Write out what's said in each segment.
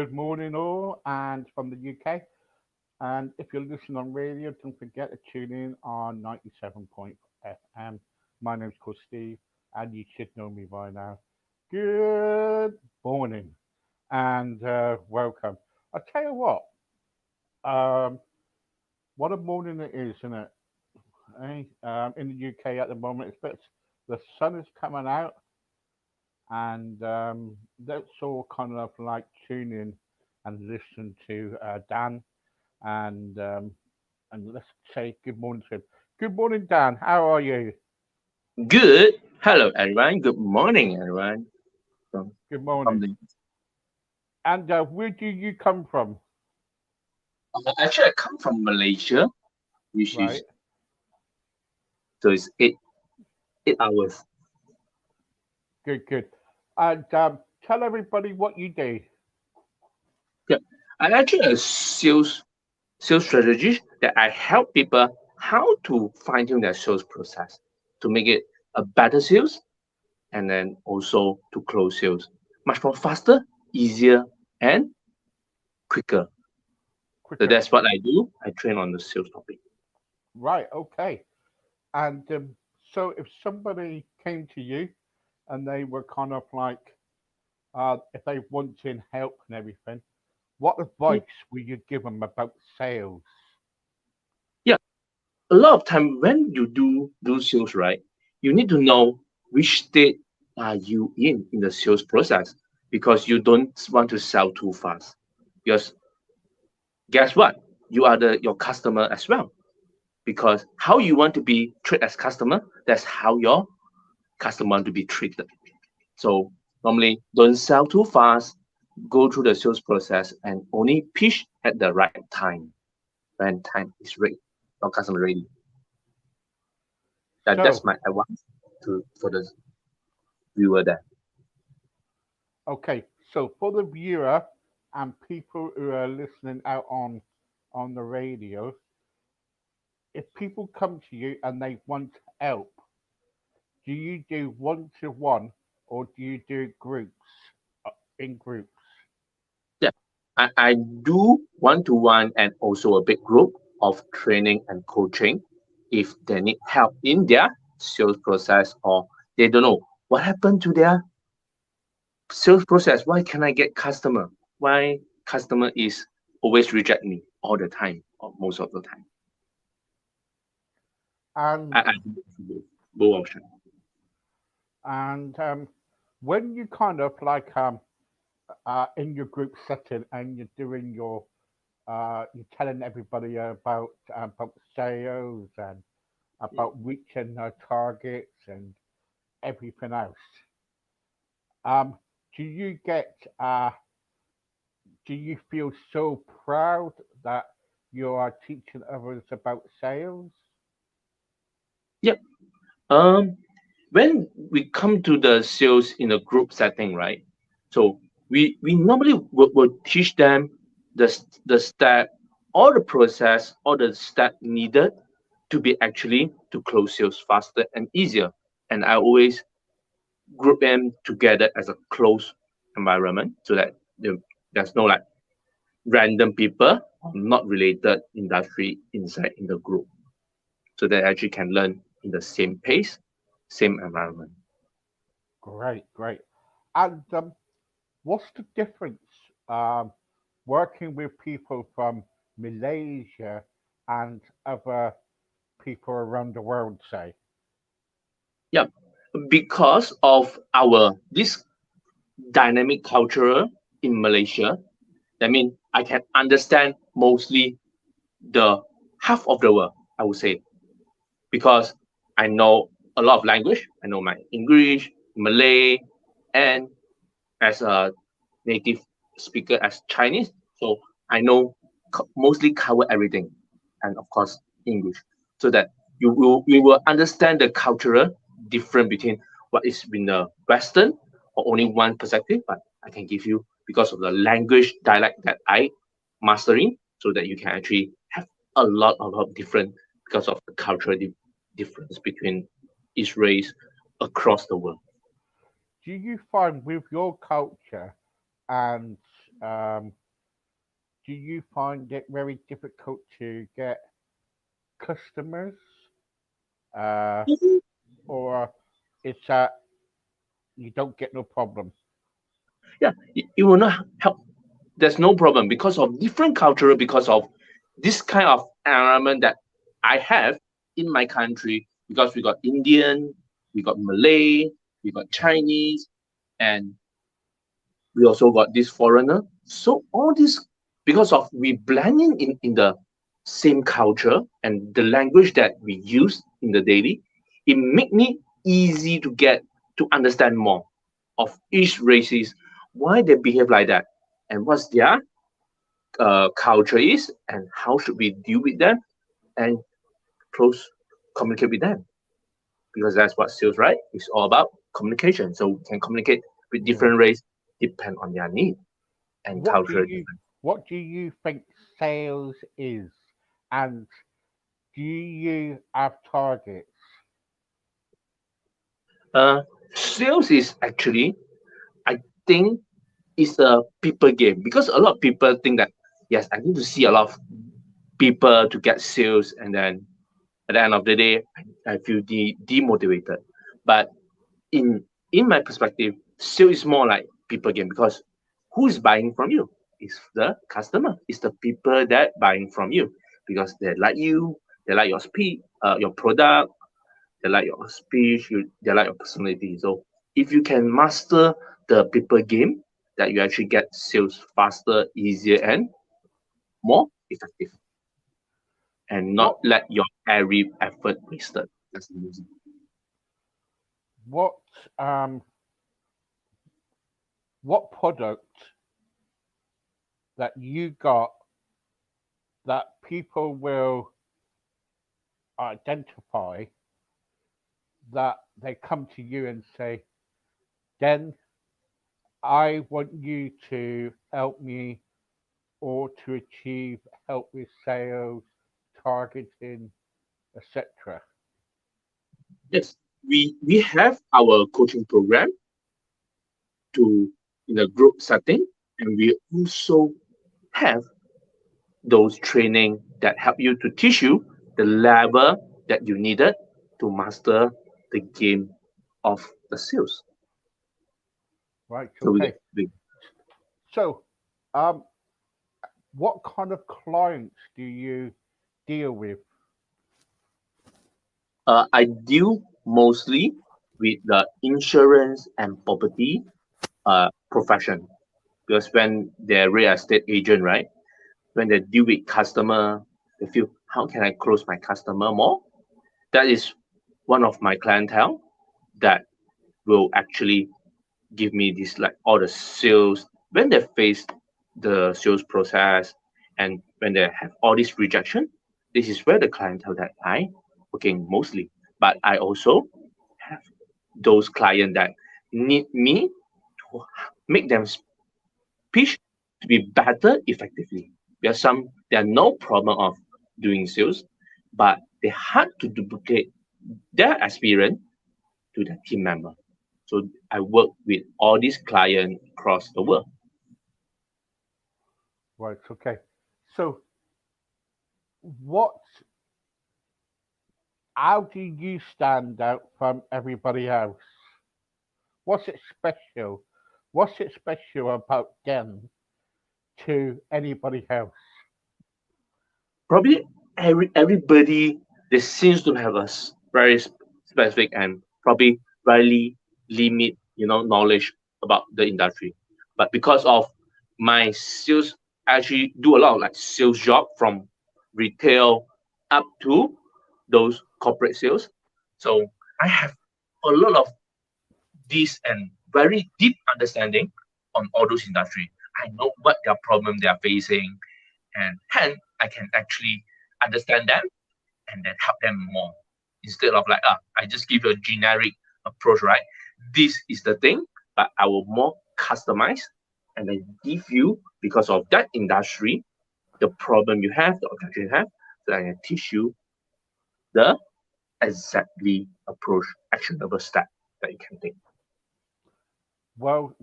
Good morning, all, and from the UK. And if you're listening on radio, don't forget to tune in on 97.0 FM. My name's called Steve, and you should know me by now. Good morning, and welcome. I tell you um, what a morning it is, isn't it? In the UK at the moment, the sun is coming out, and let's all kind of like tune in and listen to Dan and let's say good morning to him. Good morning, Dan. How are you? Good. Hello, everyone. Good morning, everyone. From, Good from morning. the And where do you come from? actually, I come from Malaysia, which Right. is so it's eight hours. Good, good. And tell everybody what you do. Yeah, I'm actually a sales strategist that I help people how to fine tune their sales process to make it a better sales and then also to close sales much more faster, easier, and quicker. So Quicker. that's what I do. I train on the sales topic. Right. Okay. And so if somebody came to you and they were kind of like, if they wanted help and everything, what advice would you give them about sales? Yeah, a lot of time when you do sales, right, you need to know which state are you in the sales process because you don't want to sell too fast. Because guess what? You are the your customer as well. Because how you want to be treated as customer, that's how your customer want to be treated. So normally don't sell too fast, go through the sales process and only pitch at the right time when time is ready, your customer ready. That's So, my advice to for the viewer there. okay, so for the viewer and people who are listening out on the radio, if people come to you and they want help, do you do one to one or do you do groups in groups? Yeah, I do one to one and also a big group of training and coaching if they need help in their sales process or they don't know what happened to their sales process. Why can I get customer? Why customer is always reject me all the time or most of the time? And I do both option. and when you kind of like in your group setting and you're doing your you're telling everybody about sales and about reaching their targets and everything else. Um, do you get do you feel so proud that you are teaching others about sales? Yep. Um, when we come to the sales in a group setting, right? So we normally will teach them the step, all the process, all the step needed to be actually to close sales faster and easier. And I always group them together as a close environment so that there's no like random people or not related industry inside in the group. So they actually can learn in the same pace, same environment. Great, great. And what's the difference um, working with people from Malaysia and other people around the world, say? Yeah, because of our this dynamic culture in Malaysia, that means I can understand mostly the half of the world, I would say, because I know a lot of language. I know my English, Malay, and as a native speaker as Chinese, so I know mostly cover everything, and of course English, so that you will understand the cultural difference between what is in the Western or only one perspective, but I can give you because of the language dialect that I mastering, so that you can actually have a lot of different because of the cultural difference between each race across the world. Do you find with your culture and Um, do you find it very difficult to get customers, uh, or it's that you don't get no problem? Yeah, it will not help. There's no problem because of different cultural, because of this kind of environment that I have in my country, because we got Indian, we got Malay, we got Yeah. Chinese, and we also got this foreigner. So all this, because of we blending in the same culture and the language that we use in the daily, it make me easy to get to understand more of each races, why they behave like that, and what's their culture is, and how should we deal with them and close communicate with them, because that's what sales, right? It's all about communication. So we can communicate with Yeah. different race, depend on their need and What do cultural you difference. what do you think sales is, and do you have targets? Uh, Sales is actually, I think, is a people game, because a lot of people think that yes, I need to see a lot of people to get sales, and then at the end of the day, I feel demotivated. But in in my perspective, sales is more like people game, because who is buying from you? Is the customer. It's the people that buying from you because they like you, they like your speed, your product, they like your speech, they like your personality. So if you can master the people game, that you actually get sales faster, easier, and more effective, and not What let your every effort wasted. That's the reason. what um what product that you got that people will identify, that they come to you and say, then I want you to help me, or to achieve help with sales, targeting, etc. Yes, we have our coaching program to in a group setting, and we also have those training that help you to teach you the level that you needed to master the game of the sales. Right, So we okay. get the So, um, what kind of clients do you deal with? I deal mostly with the insurance and property profession, because when they're real estate agent, right? When they deal with customer, they feel how can I close my customer more? That is one of my clientele that will actually give me this, like all the sales when they face the sales process, and when they have all this rejection. This is where the clientele that I working mostly. But I also have those clients that need me to make them pitch to be better effectively. There are some, there are no problem of doing sales, but they hard to duplicate their experience to their team member. So I work with all these clients across the world. Right, okay. So, what, how do you stand out from everybody else? What's it special? What's it special about them to anybody else? Probably everybody, they seems to have a very specific and probably very limit, knowledge about the industry. But because of my sales, I actually do a lot of like sales job from retail up to those corporate sales. So I have a lot of this and very deep understanding on all those industry. I know what their problem they are facing, and hence I can actually understand them and then help them more, instead of like I just give you a generic approach, right? This is the thing, but I will more customize and then give you, because of that industry, the problem you have, the objection you have, so I can teach you the exactly approach, actionable step that you can take. Well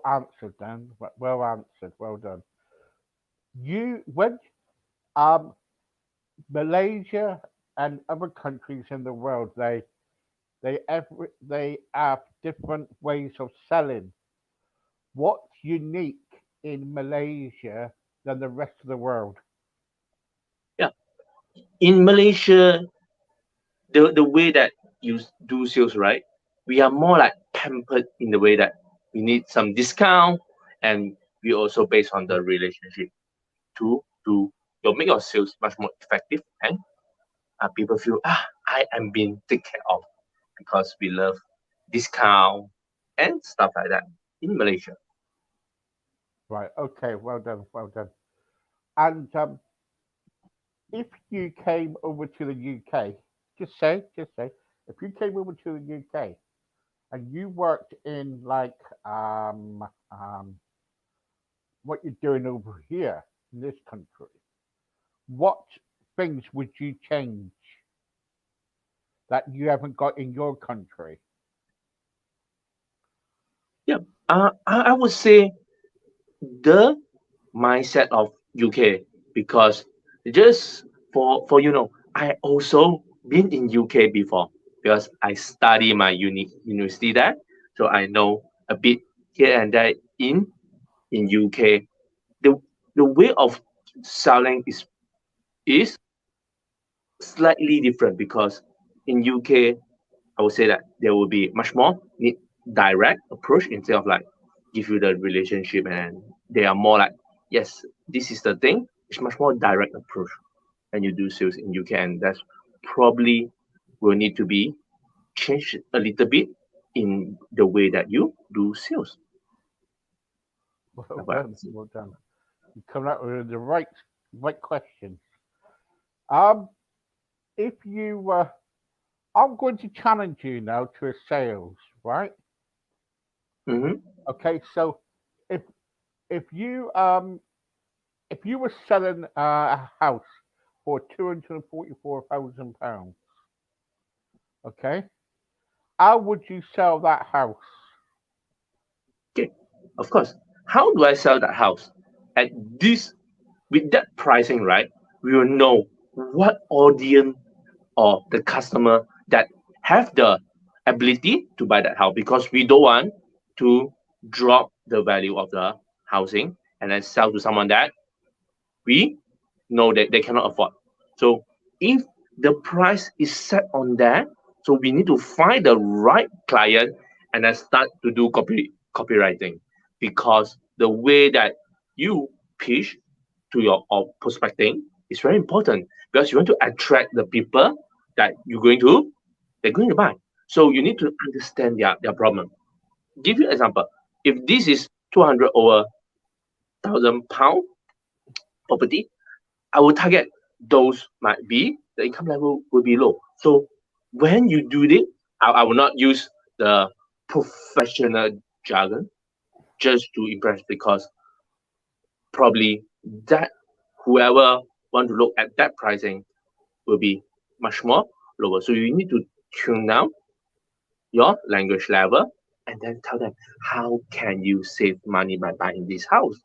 answered, Dan. Well answered. Well done. When um Malaysia and other countries in the world, they have different ways of selling. What's unique in Malaysia than the rest of the world? Yeah. In Malaysia, the way that you do sales, right? We are more like pampered in the way that we need some discount, and we also based on the relationship to you make your sales much more effective, and people feel I am being taken care of because we love discount and stuff like that in Malaysia. Right. Okay. Well done. Well done. And if you came over to the UK, just say, if you came over to the UK and you worked in like what you're doing over here in this country, what things would you change that you haven't got in your country? Yeah, I would say the mindset of UK because just for I also been in UK before because I study my university there, so I know a bit here and there in UK. The the way of selling is slightly different because in UK I would say that there will be much more direct approach instead of like give you the relationship, and they are more like yes, this is the thing. It's much more direct approach when you do sales in UK, and that's probably will need to be changed a little bit in the way that you do sales. Well That's what I done. would say. Well done. You come up with the right question. Um, if you I'm going to challenge you now to a sales, right? Mm-hmm. Okay, so if if you if you were selling a house for £244,000, okay, how would you sell that house? Okay, of course. How do I sell that house? At this with that pricing, right? We will know what audience or the customer that have the ability to buy that house because we don't want to drop the value of the housing and then sell to someone that we know that they cannot afford. So if the price is set on that, so we need to find the right client and then start to do copywriting because the way that you pitch to your prospecting is very important because you want to attract the people that they're going to buy. So you need to understand their problem. Give you an example. If this is 200 over £1,000 property, I will target those might be the income level will be low. So when you do it, I will not use the professional jargon just to impress because probably that whoever want to look at that pricing will be much more lower. So you need to tune down your language level and then tell them how can you save money by buying this house.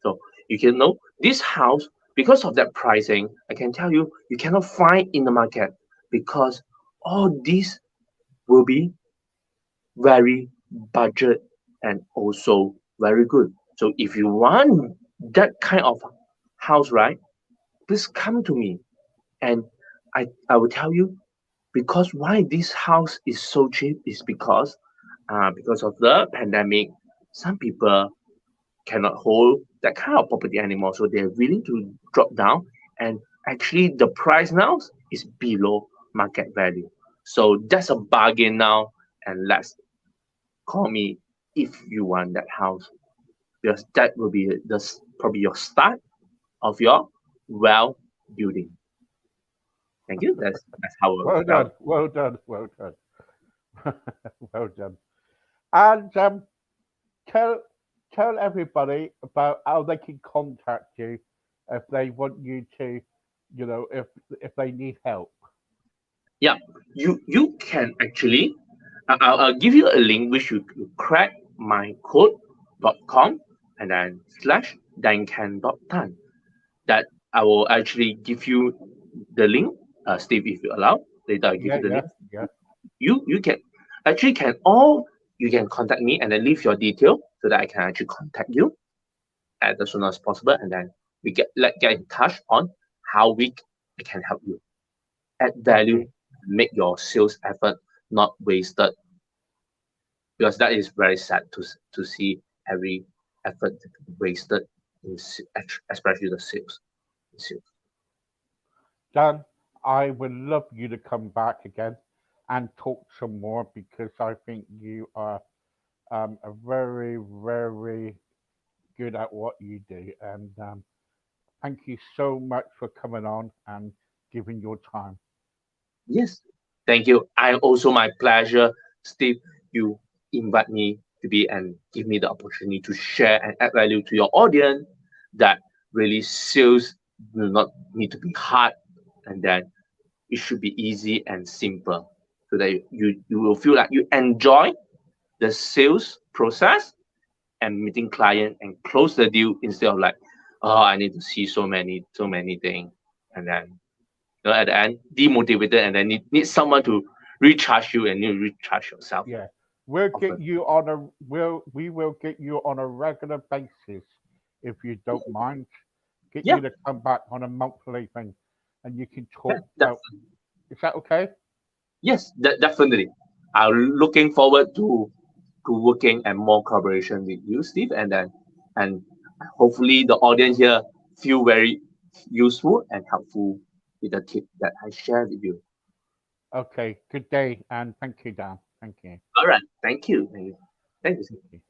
So you can know this house because of that pricing. I can tell you you cannot find in the market because all these will be very budget and also very good. So if you want that kind of house, right, please come to me and I will tell you because why this house is so cheap is because of the pandemic. Some people cannot hold that kind of property anymore, so they're willing to drop down. And actually, the price now is below market value. So that's a bargain now. And let's call me if you want that house because that will be probably your start of your wealth building. Thank you. That's how I Well well. done. Well done. Well done. Well done. And tell tell everybody about how they can contact you if they want you to, if they need help. Yeah, you can actually. I'll give you a link which you crack mycode.com and then slash dankan.tan. That I will actually give you the link, Steve, if you allow. Later I'll give Yeah, you the yeah, link. yeah. You can actually can all you can contact me and then leave your detail so that I can actually contact you as soon as possible, and then we get in touch on how we can help you add value, Okay. make your sales effort not wasted, because that is very sad to see every effort wasted in especially the sales. Dan, I would love you to come back again and talk some more because I think you are a very, very good at what you do. And thank you so much for coming on and giving your time. Yes, thank you. I also my pleasure, Steve. You invite me to be and give me the opportunity to share and add value to your audience. That really sales do not need to be hard, and then it should be easy and simple, so that you will feel like you enjoy the sales process and meeting client and close the deal instead of like, oh, I need to see so many things, and then at the end demotivated, and then need someone to recharge you and you recharge yourself Yeah, we'll get often. you on a we will get you on a regular basis if you don't mind. Get Yeah, you to come back on a monthly thing, and you can yeah, talk about. Is that okay? yes, definitely. I'm looking forward to working and more collaboration with you, Steve, and hopefully the audience here feel very useful and helpful with the tip that I share with you. Okay. Good day, and thank you, Dan. Thank you. All right, thank you, thank you, thank you. Thank you.